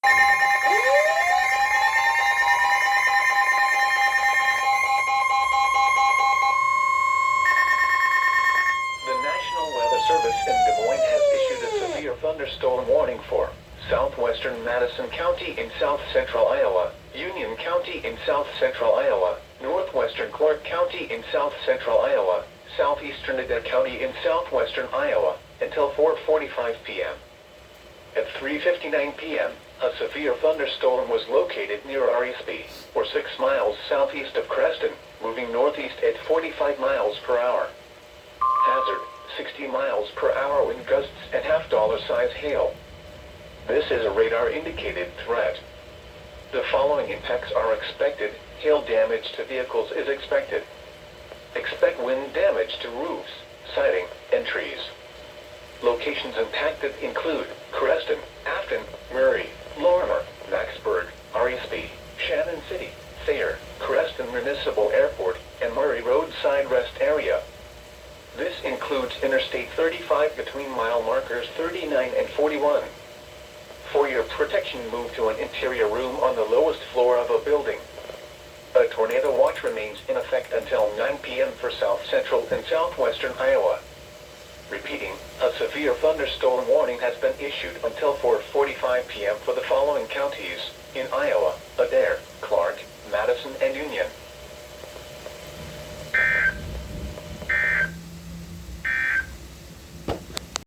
The National Weather Service in Des Moines has issued a severe thunderstorm warning for southwestern Madison County in south-central Iowa, Union County in south-central Iowa, northwestern Clark County in south-central Iowa, southeastern Adair County in southwestern Iowa, until 4:45 p.m. At 3:59 p.m., a severe thunderstorm was located near RESP, or 6 miles southeast of Creston, moving northeast at 45 miles per hour. Hazard, 60 miles per hour wind gusts and $half size hail. This is a radar-indicated threat. The following impacts are expected. Hail damage to vehicles is expected. Expect wind damage to roofs, siding, and trees. Locations impacted include Creston, Afton, Murray, Lorimer, Maxburg, RESP, Shannon City, Thayer, Creston Municipal Airport, and Murray Roadside Rest Area. This includes Interstate 35 between mile markers 39 and 41. For your protection, move to an interior room on the lowest floor of a building. A tornado watch remains in effect until 9 p.m. for south-central and southwestern Iowa. Repeating, a severe thunderstorm warning has been issued until 4:45 p.m. for the following counties.